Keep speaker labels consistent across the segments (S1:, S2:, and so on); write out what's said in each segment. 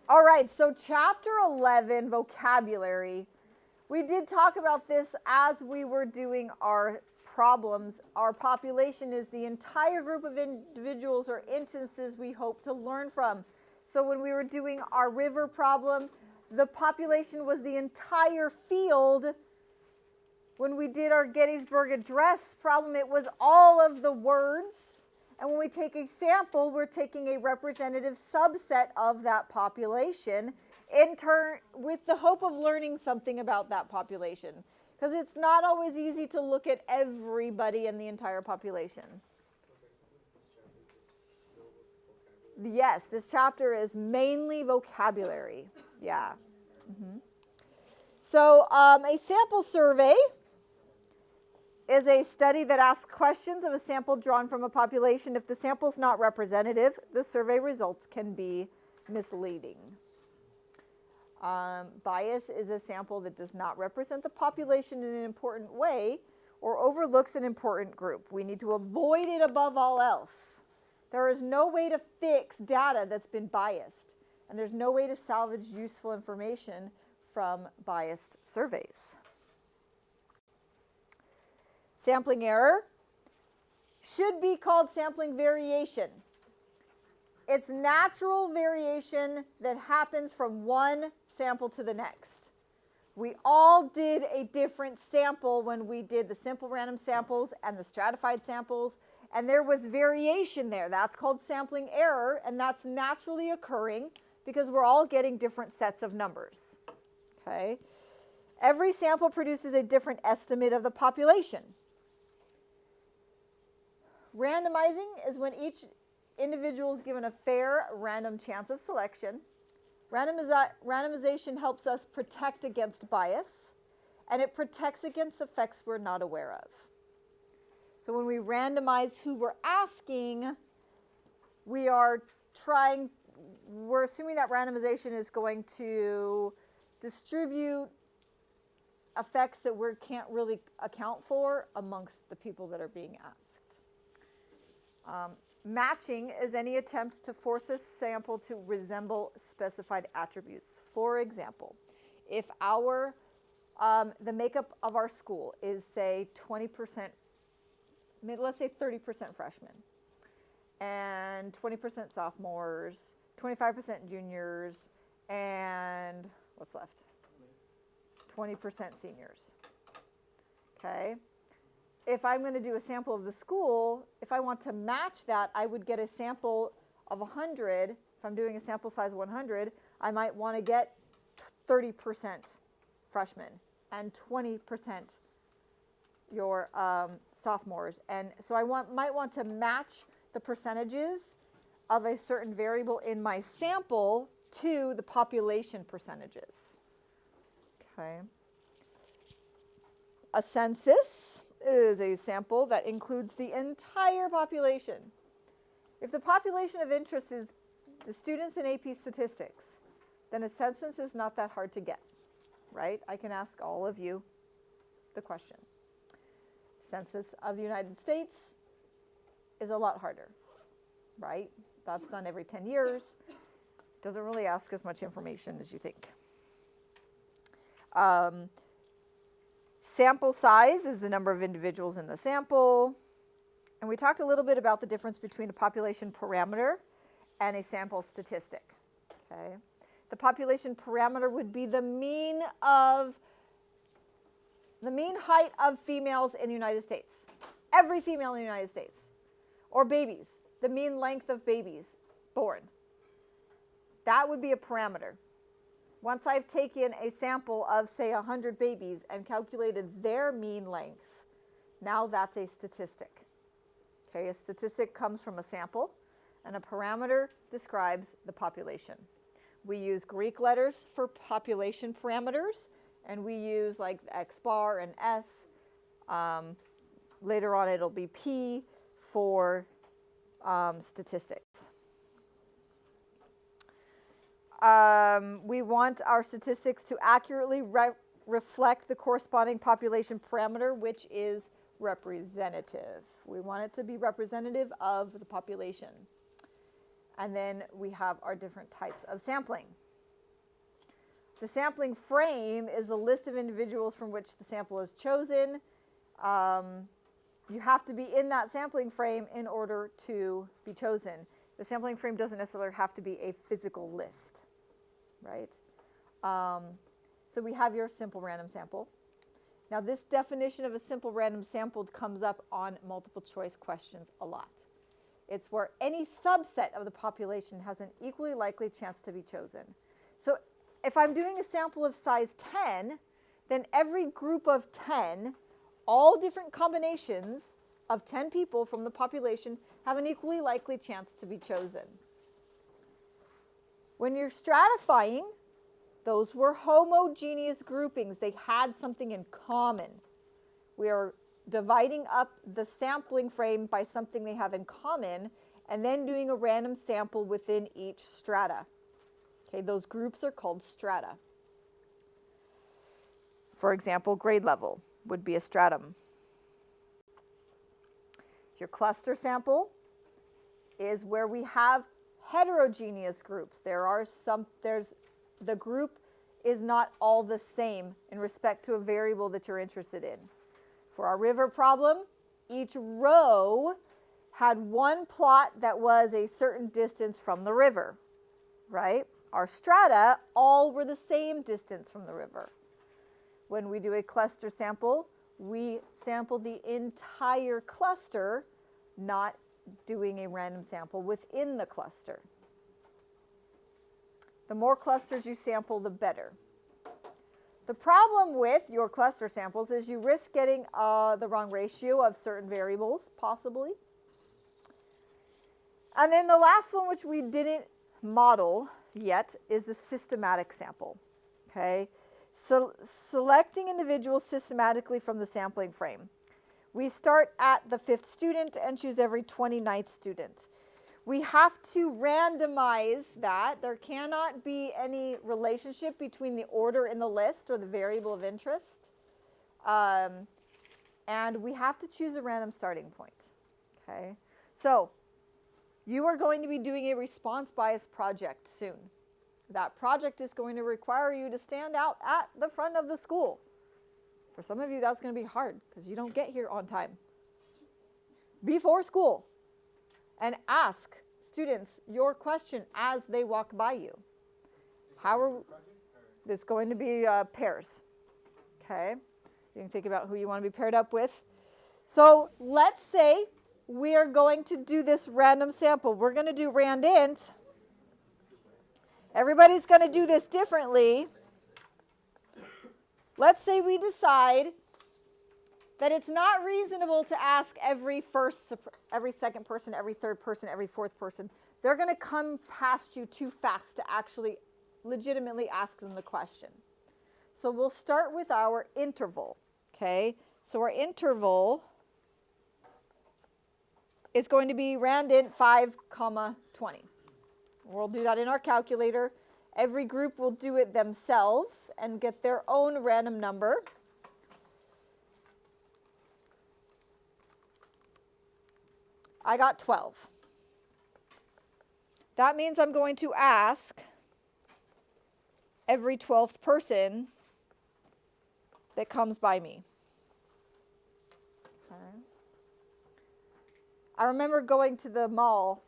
S1: All right, so chapter 11, vocabulary. We did talk about this as we were doing our problems. Our population is the entire group of individuals or instances we hope to learn from. So when we were doing our river problem, the population was the entire field. When we did our Gettysburg Address problem, it was all of the words. And when we take a sample, we're taking a representative subset of that population, in turn, with the hope of learning something about that population. Because it's not always easy to look at everybody in the entire population. Yes, this chapter is mainly vocabulary. Yeah. So a sample survey is a study that asks questions of a sample drawn from a population. If the sample is not representative, the survey results can be misleading. Bias is a sample that does not represent the population in an important way or overlooks an important group. We need to avoid it above all else. There is no way to fix data that's been biased, and there's no way to salvage useful information from biased surveys. Sampling error should be called sampling variation. It's natural variation that happens from one sample to the next. We all did a different sample when we did the simple random samples and the stratified samples, and there was variation there. That's called sampling error, and that's naturally occurring because we're all getting different sets of numbers. Okay? Every sample produces a different estimate of the population. Randomizing is when each individual is given a fair random chance of selection. Randomization helps us protect against bias, and it protects against effects we're not aware of. So when we randomize who we're asking, we're assuming that randomization is going to distribute effects that we can't really account for amongst the people that are being asked. Matching is any attempt to force a sample to resemble specified attributes. For example, if the makeup of our school is, say, 20%, let's say 30% freshmen, and 20% sophomores, 25% juniors, and what's left? 20% seniors. Okay? If I'm going to do a sample of the school, if I want to match that, I would get a sample of 100. If I'm doing a sample size of 100, I might want to get 30% freshmen and 20% your sophomores. And so I might want to match the percentages of a certain variable in my sample to the population percentages. Okay. A census is a sample that includes the entire population. If the population of interest is the students in AP statistics, then a census is not that hard to get, right? I can ask all of you the question. Census of the United States is a lot harder, right? That's done every 10 years. Doesn't really ask as much information as you think. Sample size is the number of individuals in the sample. And we talked a little bit about the difference between a population parameter and a sample statistic. Okay? The population parameter would be the mean height of females in the United States. Every female in the United States. Or babies, the mean length of babies born. That would be a parameter. Once I've taken a sample of, say, 100 babies and calculated their mean length, now that's a statistic. Okay, a statistic comes from a sample, and a parameter describes the population. We use Greek letters for population parameters, and we use like X bar and S. Later on, it'll be P for statistics. We want our statistics to accurately reflect the corresponding population parameter, which is representative. We want it to be representative of the population. And then we have our different types of sampling. The sampling frame is the list of individuals from which the sample is chosen. You have to be in that sampling frame in order to be chosen. The sampling frame doesn't necessarily have to be a physical list, right? So we have your simple random sample. Now this definition of a simple random sample comes up on multiple choice questions a lot. It's where any subset of the population has an equally likely chance to be chosen. So if I'm doing a sample of size 10, then every group of 10, all different combinations of 10 people from the population have an equally likely chance to be chosen. When you're stratifying, those were homogeneous groupings. They had something in common. We are dividing up the sampling frame by something they have in common, and then doing a random sample within each strata. Okay, those groups are called strata. For example, grade level would be a stratum. Your cluster sample is where we have heterogeneous groups. The group is not all the same in respect to a variable that you're interested in. For our river problem, each row had one plot that was a certain distance from the river, right? Our strata all were the same distance from the river. When we do a cluster sample, we sample the entire cluster, not doing a random sample within the cluster. The more clusters you sample, the better. The problem with your cluster samples is you risk getting the wrong ratio of certain variables, possibly. And then the last one, which we didn't model yet, is the systematic sample. Okay? So selecting individuals systematically from the sampling frame. We start at the 5th student and choose every 29th student. We have to randomize that. There cannot be any relationship between the order in the list or the variable of interest. And we have to choose a random starting point. Okay? So you are going to be doing a response bias project soon. That project is going to require you to stand out at the front of the school. For some of you, that's going to be hard because you don't get here on time. Before school. And ask students your question as they walk by you. This is going to be pairs. Okay? You can think about who you want to be paired up with. So let's say we are going to do this random sample. We're going to do randint. Everybody's going to do this differently. Let's say we decide that it's not reasonable to ask every second person, every third person, every fourth person. They're going to come past you too fast to actually legitimately ask them the question. So we'll start with our interval, okay? So our interval is going to be randint 5, 20. We'll do that in our calculator. Every group will do it themselves and get their own random number. I got 12. That means I'm going to ask every 12th person that comes by me. Okay. I remember going to the mall,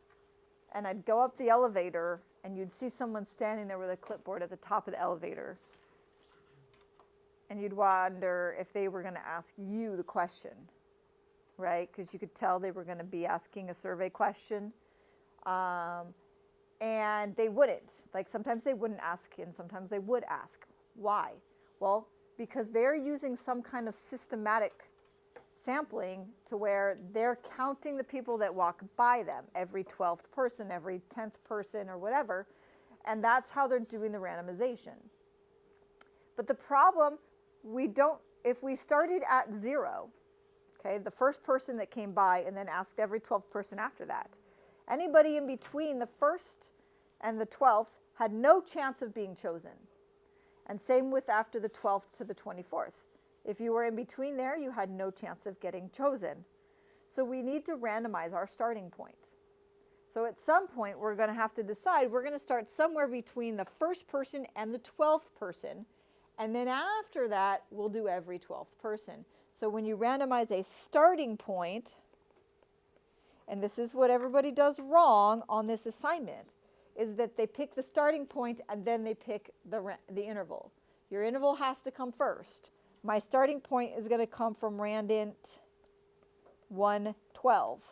S1: and I'd go up the elevator, and you'd see someone standing there with a clipboard at the top of the elevator. And you'd wonder if they were going to ask you the question, right? Because you could tell they were going to be asking a survey question. And they wouldn't. Like sometimes they wouldn't ask, and sometimes they would ask. Why? Well, because they're using some kind of systematic sampling to where they're counting the people that walk by them, every 12th person, every 10th person, or whatever, and that's how they're doing the randomization. But the problem, if we started at 0, okay, the first person that came by and then asked every 12th person after that, anybody in between the first and the 12th had no chance of being chosen. And same with after the 12th to the 24th. If you were in between there, you had no chance of getting chosen. So we need to randomize our starting point. So at some point, we're going to have to decide, we're going to start somewhere between the first person and the 12th person. And then after that, we'll do every 12th person. So when you randomize a starting point, and this is what everybody does wrong on this assignment, is that they pick the starting point and then they pick the interval. Your interval has to come first. My starting point is going to come from randint 112.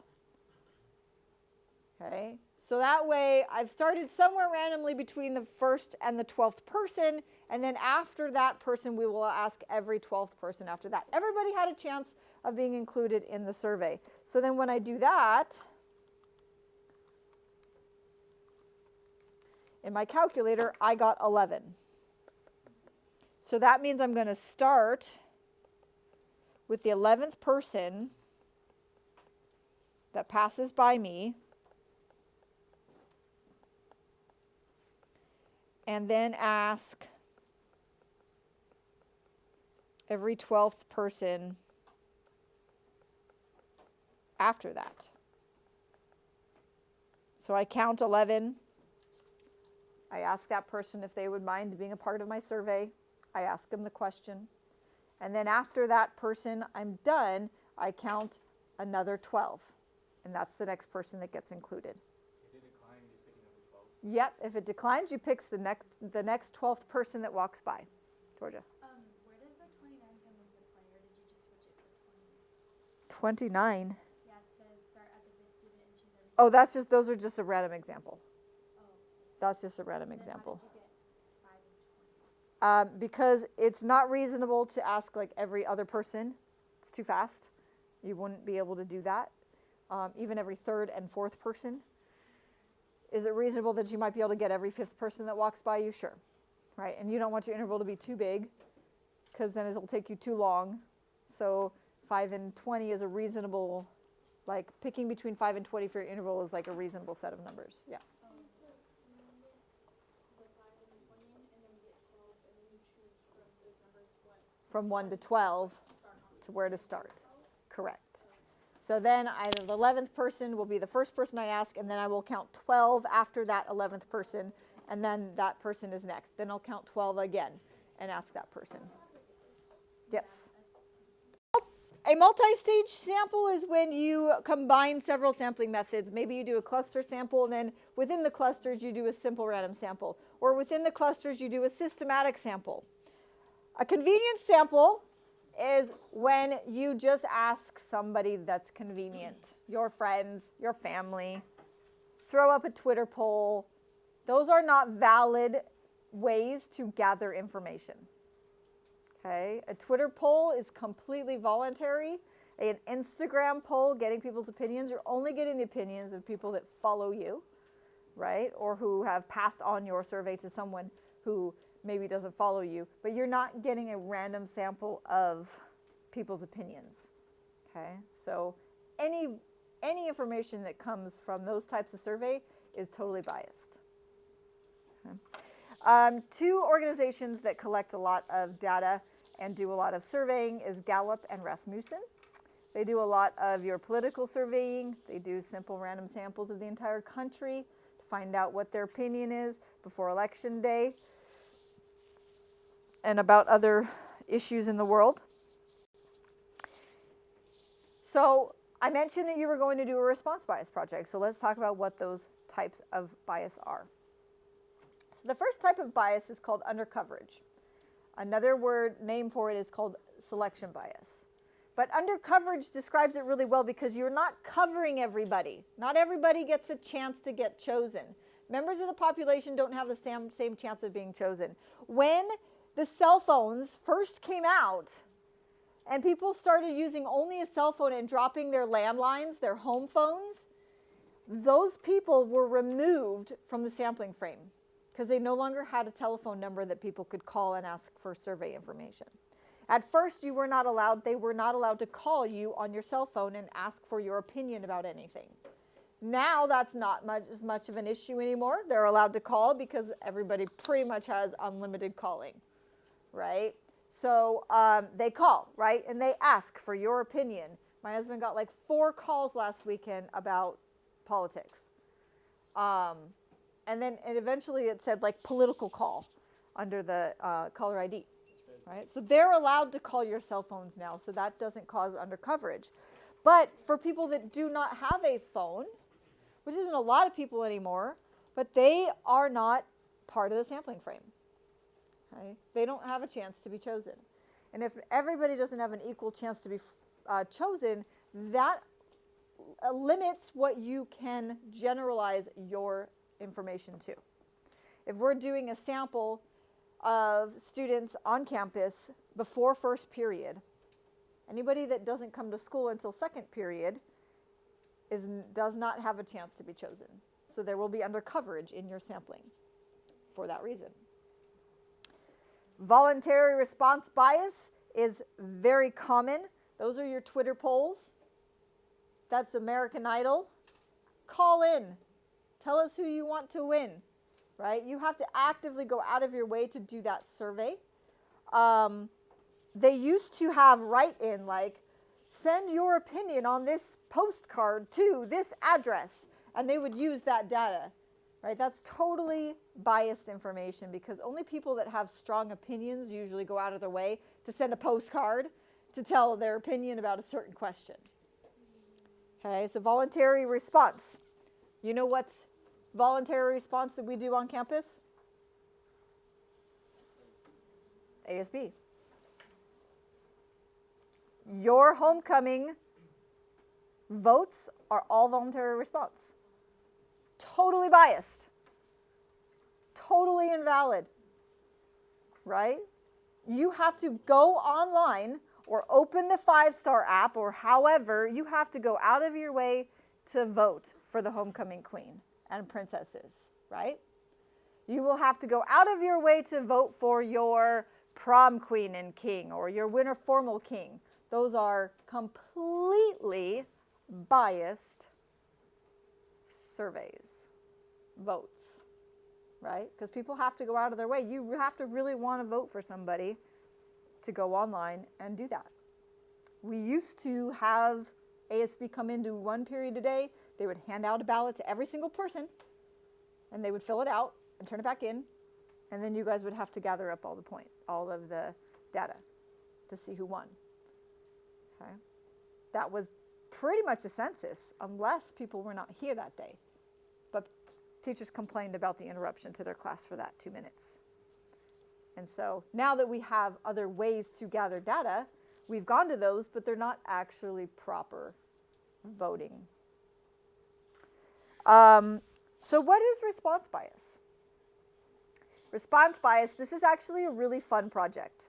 S1: Okay, so that way I've started somewhere randomly between the first and the 12th person, and then after that person we will ask every 12th person after that. Everybody had a chance of being included in the survey. So then when I do that, in my calculator I got 11. So that means I'm going to start with the 11th person that passes by me, and then ask every 12th person after that. So I count 11. I ask that person if they would mind being a part of my survey. I ask them the question. And then after that person, I'm done, I count another 12. And that's the next person that gets included. Yep, if it declines, you pick the next 12th person that walks by. Georgia.
S2: Where does the 29 come into play, or did you just switch it for 20?
S1: 29.
S2: Yeah, it says start at the fifth student and choose every.
S1: Oh, those are just a random example.
S2: Oh.
S1: That's just a random
S2: Then
S1: example.
S2: How did you get 5 and 20?
S1: Because it's not reasonable to ask like every other person. It's too fast. You wouldn't be able to do that. Even every third and fourth person. Is it reasonable that you might be able to get every fifth person that walks by you? Sure. Right? And you don't want your interval to be too big, because then it'll take you too long. So 5 and 20 is a reasonable, like picking between 5 and 20 for your interval is like a reasonable set of numbers. Yeah.
S2: The 5 and 20, and then you get 12, and then you choose from those numbers what.
S1: From 1 to 12 to where to start. Correct. So then either the 11th person will be the first person I ask, and then I will count 12 after that 11th person, and then that person is next. Then I'll count 12 again and ask that person. Yes. A multi-stage sample is when you combine several sampling methods. Maybe you do a cluster sample, and then within the clusters you do a simple random sample. Or within the clusters you do a systematic sample. A convenience sample is when you just ask somebody that's convenient, your friends, your family, throw up a Twitter poll. Those are not valid ways to gather information. Okay, a Twitter poll is completely voluntary. An Instagram poll, getting people's opinions, you're only getting the opinions of people that follow you, right? Or who have passed on your survey to someone who maybe doesn't follow you, but you're not getting a random sample of people's opinions, okay? So any information that comes from those types of survey is totally biased. Okay. 2 organizations that collect a lot of data and do a lot of surveying is Gallup and Rasmussen. They do a lot of your political surveying. They do simple random samples of the entire country to find out what their opinion is before election day and about other issues in the world. So I mentioned that you were going to do a response bias project. So let's talk about what those types of bias are. So the first type of bias is called undercoverage. Another name for it is called selection bias. But undercoverage describes it really well because you're not covering everybody. Not everybody gets a chance to get chosen. Members of the population don't have the same chance of being chosen. When the cell phones first came out and people started using only a cell phone and dropping their landlines, their home phones, those people were removed from the sampling frame because they no longer had a telephone number that people could call and ask for survey information. At first, they were not allowed to call you on your cell phone and ask for your opinion about anything. Now that's not as much of an issue anymore. They're allowed to call because everybody pretty much has unlimited calling, right? So they call, right? And they ask for your opinion. My husband got like 4 calls last weekend about politics. And then eventually it said like political call under the caller ID, right? So they're allowed to call your cell phones now, so that doesn't cause undercoverage. But for people that do not have a phone, which isn't a lot of people anymore, but they are not part of the sampling frame. Okay? They don't have a chance to be chosen. And if everybody doesn't have an equal chance to be chosen, that limits what you can generalize your information to. If we're doing a sample of students on campus before first period, anybody that doesn't come to school until second period does not have a chance to be chosen. So there will be undercoverage in your sampling for that reason. Voluntary response bias is very common. Those are your Twitter polls. That's American Idol. Call in. Tell us who you want to win, right? You have to actively go out of your way to do that survey. They used to have write-in, like, send your opinion on this postcard to this address, and they would use that data, right? That's totally biased information because only people that have strong opinions usually go out of their way to send a postcard to tell their opinion about a certain question. Okay, so voluntary response. You know what's voluntary response that we do on campus? ASB. Your homecoming votes are all voluntary response. Totally biased. Totally invalid. Right? You have to go online or open the 5-Star app or however, you have to go out of your way to vote for the homecoming queen and princesses, right? You will have to go out of your way to vote for your prom queen and king or your winter formal king. Those are completely biased surveys, votes, right? Because people have to go out of their way. You have to really want to vote for somebody to go online and do that. We used to have ASB come into one period a day. They would hand out a ballot to every single person, and they would fill it out and turn it back in, and then you guys would have to gather up all of the data to see who won. Okay, that was pretty much a census, unless people were not here that day. But teachers complained about the interruption to their class for that 2 minutes. And so now that we have other ways to gather data, we've gone to those, but they're not actually proper voting. So what is response bias? Response bias, this is actually a really fun project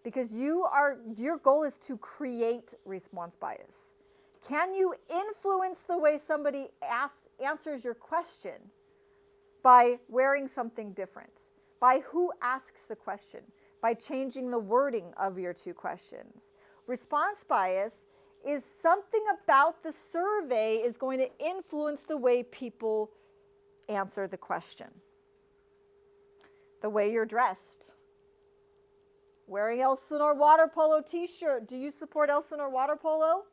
S1: because your goal is to create response bias. Can you influence the way somebody answers your question by wearing something different? By who asks the question? By changing the wording of your two questions. Response bias is something about the survey is going to influence the way people answer the question. The way you're dressed. Wearing Elsinore water polo t-shirt. Do you support Elsinore water polo?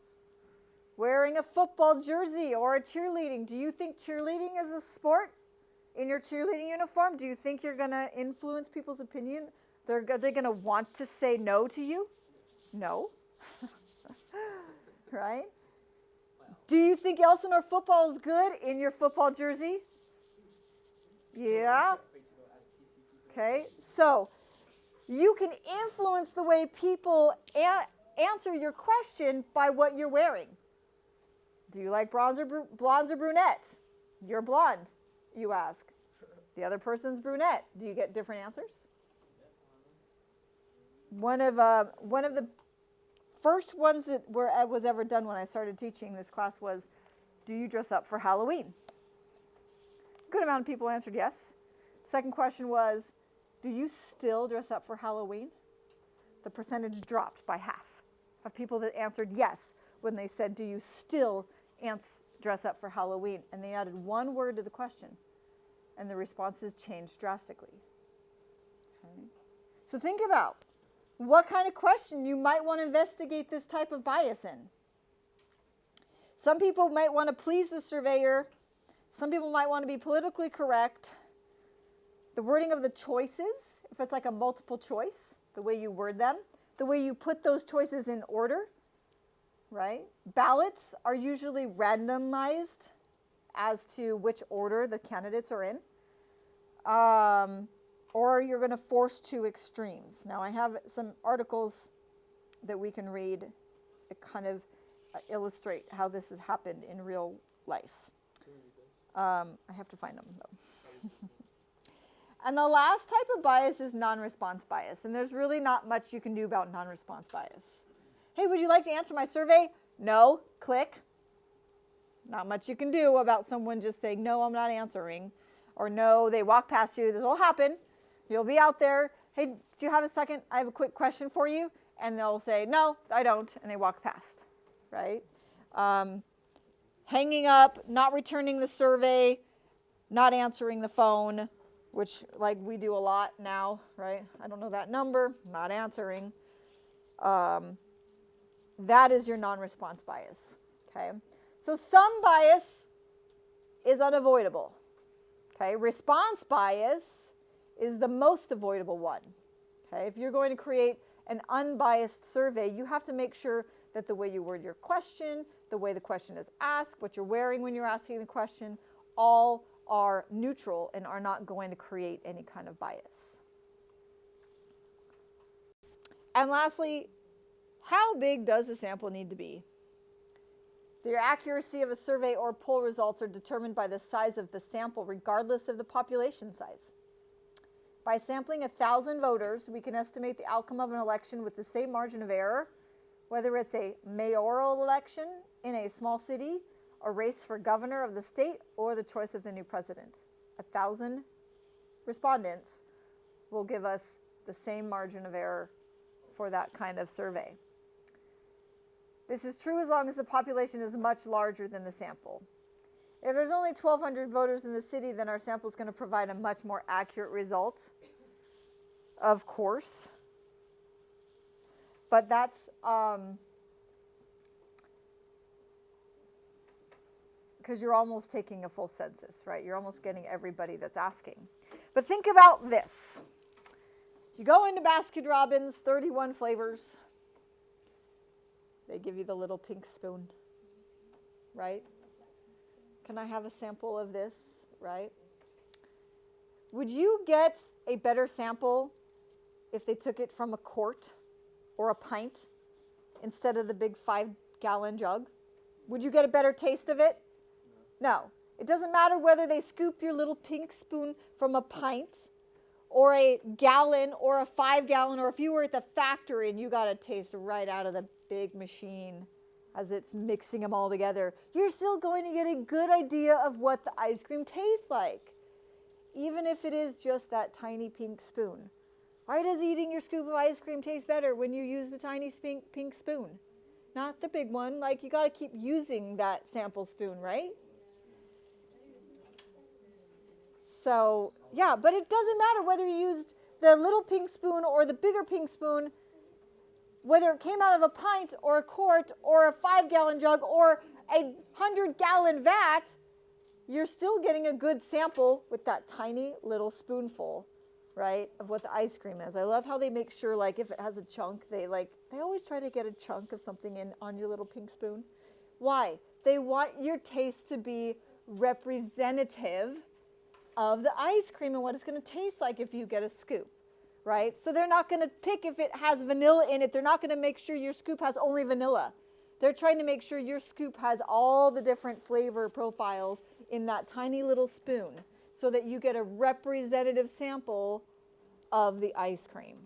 S1: Wearing a football jersey or a cheerleading. Do you think cheerleading is a sport? In your cheerleading uniform, do you think you're going to influence people's opinion? Are they going to want to say no to you? No. Right? Do you think Elsinore football is good in your football jersey? Yeah. Okay. So you can influence the way people answer your question by what you're wearing. Do you like blondes or brunettes? You're blonde. You ask. The other person's brunette. Do you get different answers? One of the first ones that was ever done when I started teaching this class was, do you dress up for Halloween? A good amount of people answered yes. Second question was, do you still dress up for Halloween? The percentage dropped by half of people that answered yes when they said, do you still dress up for Halloween? And they added one word to the question. And the responses changed drastically. Okay. So think about what kind of question you might want to investigate this type of bias in. Some people might want to please the surveyor Some people might want to be politically correct. The wording of the choices, if it's like a multiple choice, the way you word them, the way you put those choices in order, right? Ballots are usually randomized as to which order the candidates are in. Or you're going to force two extremes. Now, I have some articles that we can read that kind of illustrate how this has happened in real life. I have to find them, though. And the last type of bias is non-response bias. And there's really not much you can do about non-response bias. Hey, would you like to answer my survey? No. Click. Not much you can do about someone just saying, no, I'm not answering. Or no, they walk past you. This will happen. You'll be out there. Hey, do you have a second? I have a quick question for you. And they'll say, no, I don't. And they walk past, right? Hanging up, not returning the survey, not answering the phone, which like we do a lot now, right? I don't know that number, not answering. That is your non-response bias, okay? So some bias is unavoidable, okay? Response bias is the most avoidable one, okay? If you're going to create an unbiased survey, you have to make sure that the way you word your question, the way the question is asked, what you're wearing when you're asking the question, all are neutral and are not going to create any kind of bias. And lastly, how big does the sample need to be? The accuracy of a survey or poll results are determined by the size of the sample, regardless of the population size. By sampling 1,000 voters, we can estimate the outcome of an election with the same margin of error, whether it's a mayoral election in a small city, a race for governor of the state, or the choice of the new president. 1,000 respondents will give us the same margin of error for that kind of survey. This is true as long as the population is much larger than the sample. If there's only 1,200 voters in the city, then our sample is going to provide a much more accurate result, of course. But that's because you're almost taking a full census, right? You're almost getting everybody that's asking. But think about this. You go into Baskin Robbins, 31 flavors. They give you the little pink spoon, right? Can I have a sample of this, right? Would you get a better sample if they took it from a quart or a pint instead of the big 5-gallon jug? Would you get a better taste of it? No. It doesn't matter whether they scoop your little pink spoon from a pint or a gallon or a 5-gallon, or if you were at the factory and you got a taste right out of the big machine as it's mixing them all together, you're still going to get a good idea of what the ice cream tastes like, even if it is just that tiny pink spoon. Why does eating your scoop of ice cream taste better when you use the tiny pink spoon? Not the big one. Like, you got to keep using that sample spoon, right? So, yeah, but it doesn't matter whether you used the little pink spoon or the bigger pink spoon, whether it came out of a pint or a quart or a 5-gallon jug or a 100-gallon vat, you're still getting a good sample with that tiny little spoonful, right, of what the ice cream is. I love how they make sure, like, if it has a chunk, they always try to get a chunk of something in on your little pink spoon. Why? They want your taste to be representative of the ice cream and what it's going to taste like if you get a scoop, right? So they're not going to pick if it has vanilla in it. They're not going to make sure your scoop has only vanilla. They're trying to make sure your scoop has all the different flavor profiles in that tiny little spoon so that you get a representative sample of the ice cream.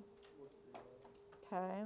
S1: Okay.